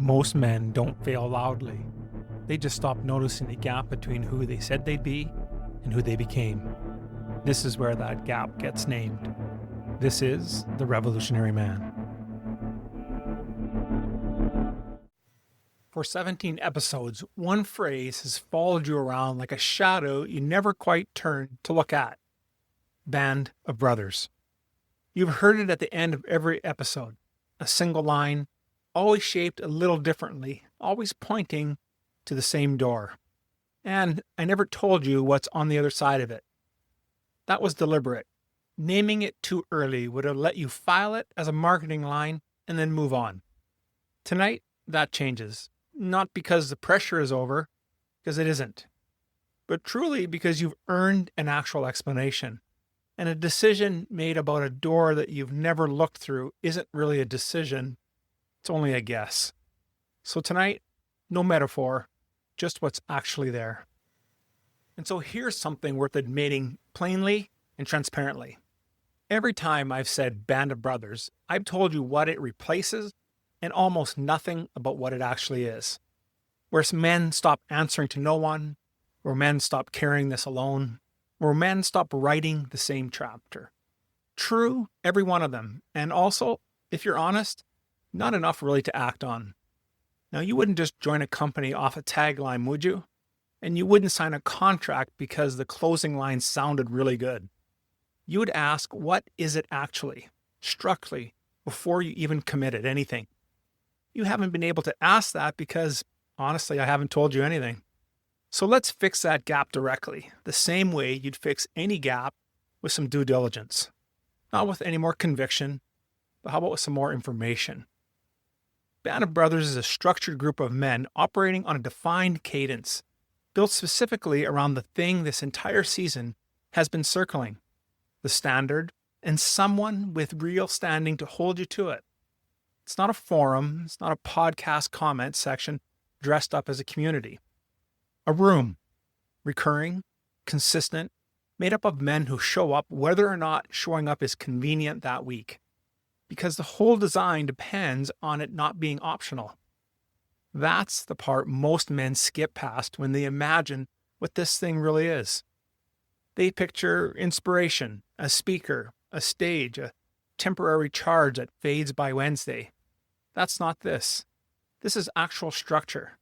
Most men don't fail loudly. They just stop noticing the gap between who they said they'd be and who they became. This is where that gap gets named. This is the revolutionary man. For 17 episodes, one phrase has followed you around like a shadow you never quite turned to look at. Band of brothers. You've heard it at the end of every episode. A single line, always shaped a little differently, always pointing to the same door. And I never told you what's on the other side of it. That was deliberate. Naming it too early would have let you file it as a marketing line and then move on. Tonight, that changes. Not because the pressure is over, because it isn't, but truly because you've earned an actual explanation. And a decision made about a door that you've never looked through isn't really a decision, it's only a guess. So tonight, no metaphor, just what's actually there. And so here's something worth admitting plainly and transparently. Every time I've said band of brothers, I've told you what it replaces and almost nothing about what it actually is. Where men stop answering to no one, where men stop carrying this alone, where men stop writing the same chapter. True, every one of them. And also, if you're honest, not enough really to act on. Now, you wouldn't just join a company off a tagline, would you? And you wouldn't sign a contract because the closing line sounded really good. You would ask, what is it actually, structurally, before you even committed anything? You haven't been able to ask that because, honestly, I haven't told you anything. So let's fix that gap directly, the same way you'd fix any gap with some due diligence. Not with any more conviction, but how about with some more information? Band of Brothers is a structured group of men operating on a defined cadence, built specifically around the thing this entire season has been circling, the standard, and someone with real standing to hold you to it. It's not a forum, it's not a podcast comment section dressed up as a community. A room, recurring, consistent, made up of men who show up whether or not showing up is convenient that week, because the whole design depends on it not being optional. That's the part most men skip past when they imagine what this thing really is. They picture inspiration, a speaker, a stage, a temporary charge that fades by Wednesday. That's not this. This is actual structure.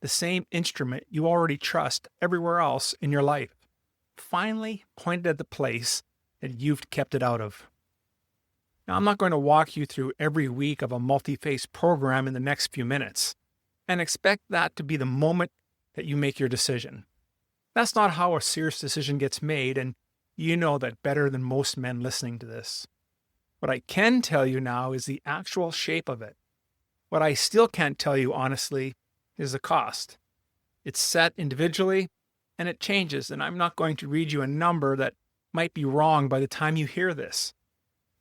The same instrument you already trust everywhere else in your life, finally pointed at the place that you've kept it out of. Now, I'm not going to walk you through every week of a multi-phase program in the next few minutes and expect that to be the moment that you make your decision. That's not how a serious decision gets made, and you know that better than most men listening to this. What I can tell you now is the actual shape of it. What I still can't tell you honestly is the cost. It's set individually and it changes, and I'm not going to read you a number that might be wrong by the time you hear this.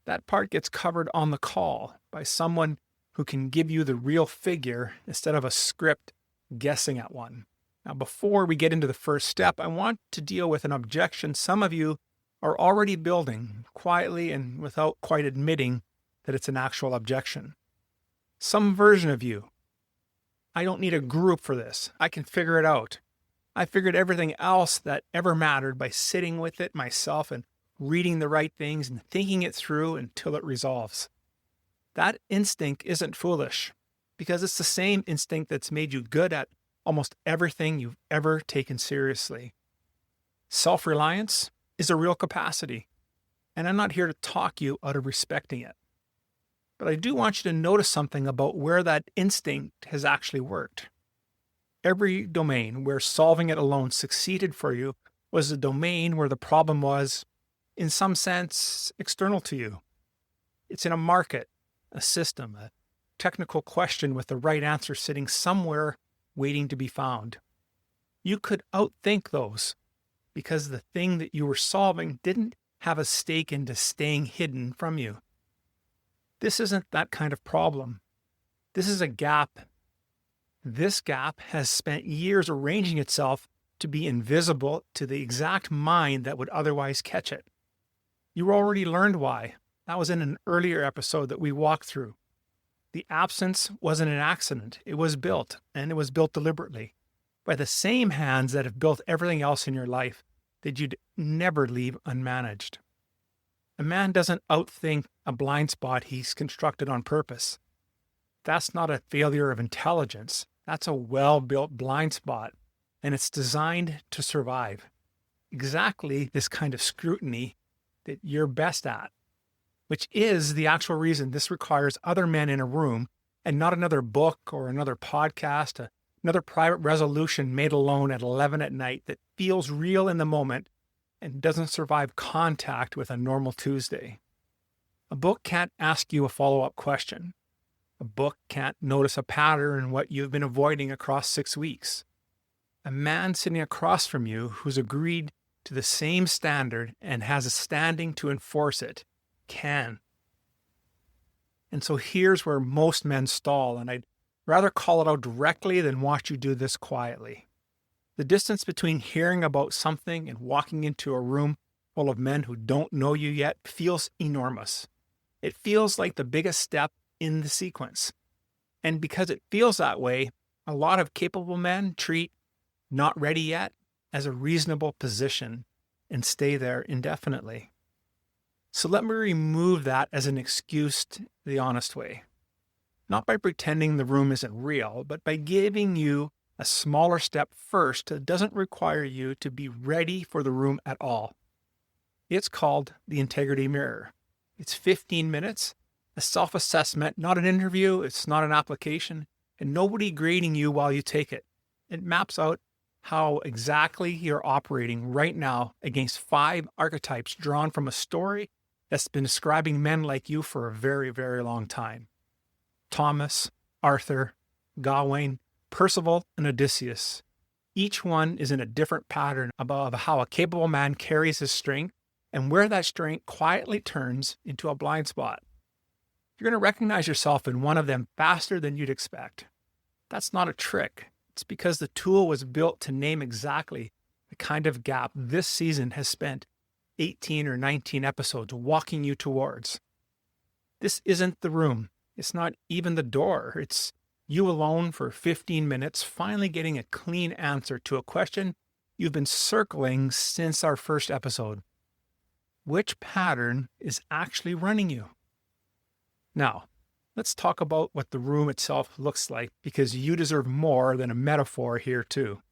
That part gets covered on the call by someone who can give you the real figure instead of a script guessing at one. Now, before we get into the first step, I want to deal with an objection some of you are already building quietly and without quite admitting that it's an actual objection. Some version of you, I don't need a group for this. I can figure it out. I figured everything else that ever mattered by sitting with it myself and reading the right things and thinking it through until it resolves. That instinct isn't foolish because it's the same instinct that's made you good at almost everything you've ever taken seriously. Self-reliance is a real capacity, and I'm not here to talk you out of respecting it. But I do want you to notice something about where that instinct has actually worked. Every domain where solving it alone succeeded for you was a domain where the problem was, in some sense, external to you. It's in a market, a system, a technical question with the right answer sitting somewhere waiting to be found. You could outthink those because the thing that you were solving didn't have a stake into staying hidden from you. This isn't that kind of problem. This is a gap. This gap has spent years arranging itself to be invisible to the exact mind that would otherwise catch it. You already learned why. That was in an earlier episode that we walked through. The absence wasn't an accident. It was built, and it was built deliberately by the same hands that have built everything else in your life that you'd never leave unmanaged. A man doesn't outthink a blind spot he's constructed on purpose. That's not a failure of intelligence. That's a well-built blind spot, and it's designed to survive. Exactly this kind of scrutiny that you're best at, which is the actual reason this requires other men in a room and not another book or another podcast, another private resolution made alone at 11 at night that feels real in the moment and doesn't survive contact with a normal Tuesday. A book can't ask you a follow-up question. A book can't notice a pattern in what you've been avoiding across 6 weeks. A man sitting across from you who's agreed to the same standard and has a standing to enforce it can. And so here's where most men stall, and I'd rather call it out directly than watch you do this quietly. The distance between hearing about something and walking into a room full of men who don't know you yet feels enormous. It feels like the biggest step in the sequence. And because it feels that way, a lot of capable men treat not ready yet as a reasonable position and stay there indefinitely. So let me remove that as an excuse the honest way. Not by pretending the room isn't real, but by giving you a smaller step first that doesn't require you to be ready for the room at all. It's called the integrity mirror. It's 15 minutes, a self-assessment, not an interview, it's not an application, and nobody grading you while you take it. It maps out how exactly you're operating right now against 5 archetypes drawn from a story that's been describing men like you for a very, very long time. Thomas, Arthur, Gawain, Percival, and Odysseus. Each one is in a different pattern of how a capable man carries his strength and where that strength quietly turns into a blind spot. You're going to recognize yourself in one of them faster than you'd expect. That's not a trick. It's because the tool was built to name exactly the kind of gap this season has spent 18 or 19 episodes walking you towards. This isn't the room. It's not even the door. It's you alone for 15 minutes, finally getting a clean answer to a question you've been circling since our first episode. Which pattern is actually running you? Now, let's talk about what the room itself looks like, because you deserve more than a metaphor here too.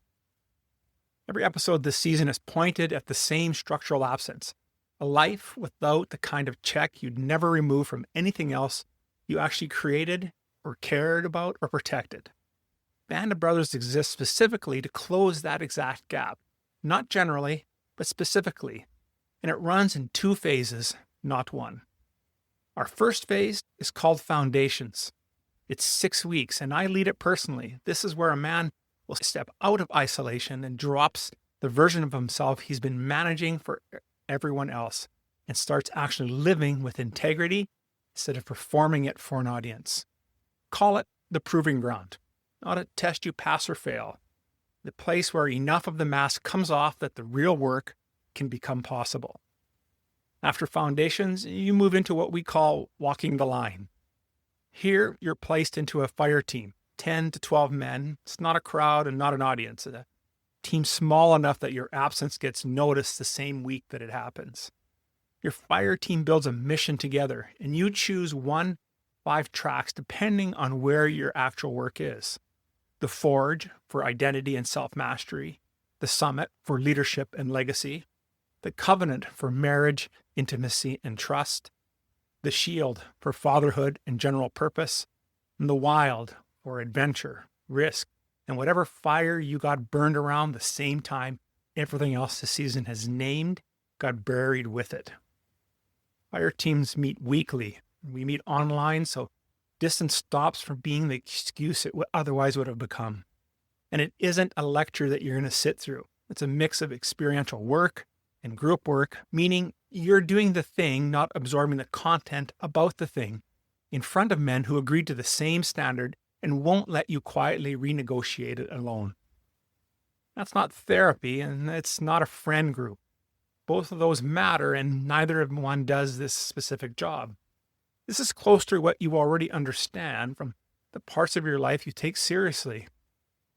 Every episode this season is pointed at the same structural absence, a life without the kind of check you'd never remove from anything else you actually created or cared about or protected. Band of Brothers exists specifically to close that exact gap, not generally, but specifically, and it runs in 2 phases, not 1. Our first phase is called Foundations. It's 6 weeks, and I lead it personally. This is where a man will step out of isolation and drops the version of himself he's been managing for everyone else and starts actually living with integrity instead of performing it for an audience. Call it the proving ground, not a test you pass or fail. The place where enough of the mask comes off that the real work can become possible. After Foundations, you move into what we call walking the line. Here, you're placed into a fire team, 10 to 12 men. It's not a crowd and not an audience. It's a team small enough that your absence gets noticed the same week that it happens. Your fire team builds a mission together, and you choose 1-5 tracks depending on where your actual work is. The Forge for identity and self-mastery, the Summit for leadership and legacy, the Covenant for marriage, intimacy, and trust, the Shield for fatherhood and general purpose, and the Wild for adventure, risk, and whatever fire you got burned around the same time everything else this season has named got buried with it. Fire teams meet weekly. We meet online, so distance stops from being the excuse it otherwise would have become. And it isn't a lecture that you're going to sit through. It's a mix of experiential work and group work, meaning you're doing the thing, not absorbing the content about the thing, in front of men who agreed to the same standard and won't let you quietly renegotiate it alone. That's not therapy, and it's not a friend group. Both of those matter, and neither of one does this specific job. This is close to what you already understand from the parts of your life you take seriously.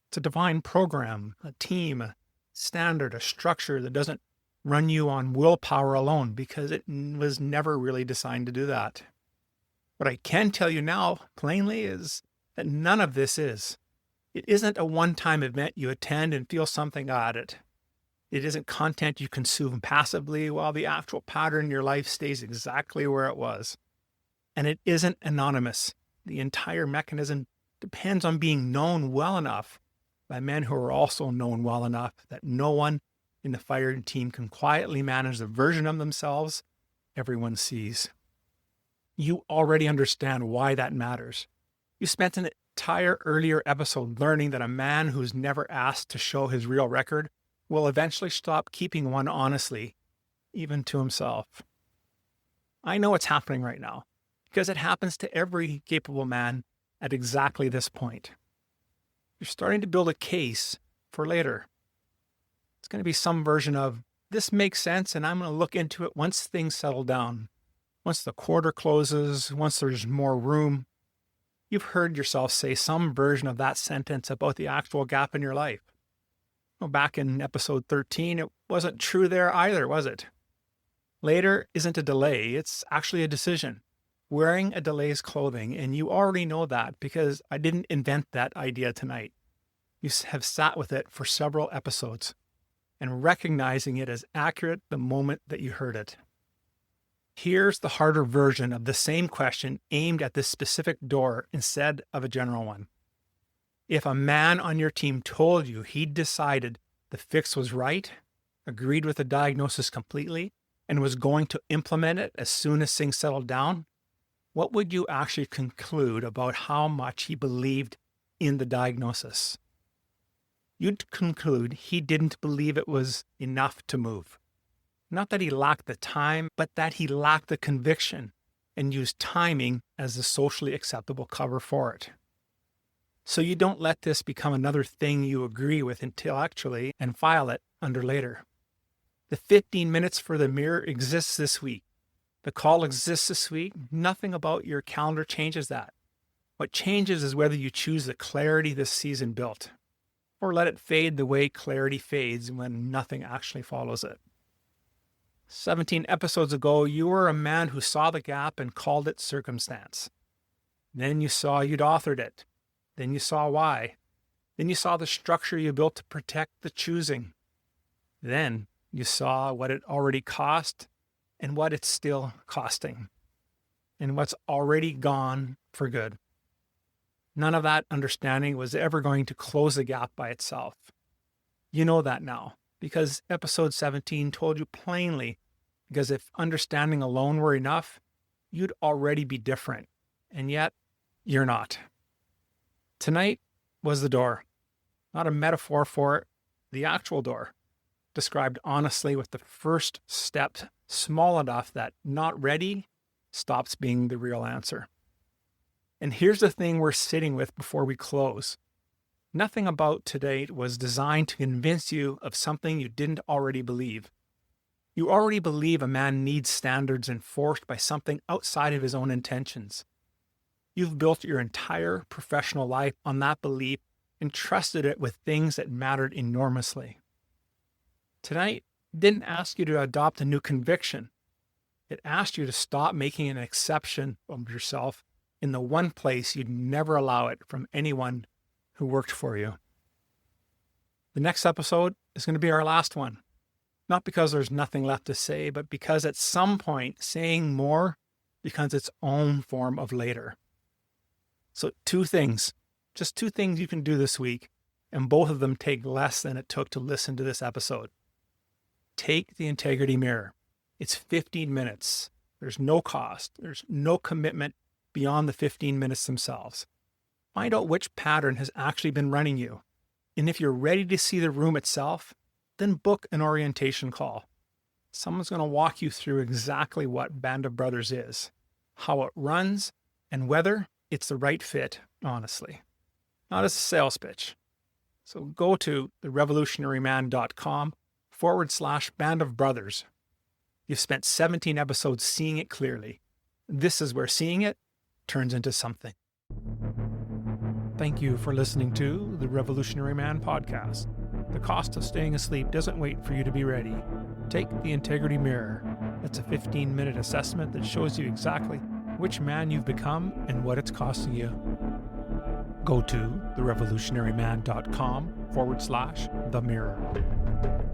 It's a divine program, a team, a standard, a structure that doesn't run you on willpower alone, because it was never really designed to do that. What I can tell you now, plainly, is that none of this is. It isn't a one-time event you attend and feel something at it. It isn't content you consume passively while the actual pattern in your life stays exactly where it was. And it isn't anonymous. The entire mechanism depends on being known well enough by men who are also known well enough that no one in the firing team can quietly manage the version of themselves everyone sees. You already understand why that matters. You spent an entire earlier episode learning that a man who's never asked to show his real record will eventually stop keeping one honestly, even to himself. I know it's happening right now, because it happens to every capable man at exactly this point. You're starting to build a case for later. It's going to be some version of, this makes sense, and I'm going to look into it once things settle down. Once the quarter closes, once there's more room. You've heard yourself say some version of that sentence about the actual gap in your life. Well, back in episode 13, it wasn't true there either, was it? Later isn't a delay, it's actually a decision. Wearing a delay's clothing, and you already know that because I didn't invent that idea tonight. You have sat with it for several episodes and recognizing it as accurate the moment that you heard it. Here's the harder version of the same question aimed at this specific door instead of a general one. If a man on your team told you he'd decided the fix was right, agreed with the diagnosis completely, and was going to implement it as soon as things settled down, what would you actually conclude about how much he believed in the diagnosis? You'd conclude he didn't believe it was enough to move. Not that he lacked the time, but that he lacked the conviction and used timing as the socially acceptable cover for it. So you don't let this become another thing you agree with intellectually and file it under later. The 15 minutes for the mirror exists this week. The call exists this week. Nothing about your calendar changes that. What changes is whether you choose the clarity this season built, or let it fade the way clarity fades when nothing actually follows it. 17 episodes ago, you were a man who saw the gap and called it circumstance. Then you saw you'd authored it. Then you saw why. Then you saw the structure you built to protect the choosing. Then you saw what it already cost and what it's still costing, and what's already gone for good. None of that understanding was ever going to close the gap by itself. You know that now, because episode 17 told you plainly, because if understanding alone were enough, you'd already be different, and yet you're not. Tonight was the door, not a metaphor for it, the actual door, described honestly with the first step small enough that not ready stops being the real answer. And here's the thing we're sitting with before we close. Nothing about today was designed to convince you of something you didn't already believe. You already believe a man needs standards enforced by something outside of his own intentions. You've built your entire professional life on that belief and trusted it with things that mattered enormously. Tonight didn't ask you to adopt a new conviction. It asked you to stop making an exception of yourself in the one place you'd never allow it from anyone who worked for you. The next episode is going to be our last one. Not because there's nothing left to say, but because at some point saying more becomes its own form of later. So just two things you can do this week, and both of them take less than it took to listen to this episode. Take the integrity mirror. It's 15 minutes. There's no cost. There's no commitment beyond the 15 minutes themselves. Find out which pattern has actually been running you. And if you're ready to see the room itself, then book an orientation call. Someone's going to walk you through exactly what Band of Brothers is, how it runs, and whether it's the right fit, honestly. Not as a sales pitch. So go to therevolutionaryman.com/Band of Brothers. You've spent 17 episodes seeing it clearly. This is where seeing it turns into something. Thank you for listening to the Revolutionary Man podcast. The cost of staying asleep doesn't wait for you to be ready. Take the Integrity Mirror. It's a 15-minute assessment that shows you exactly which man you've become and what it's costing you. Go to therevolutionaryman.com/themirror.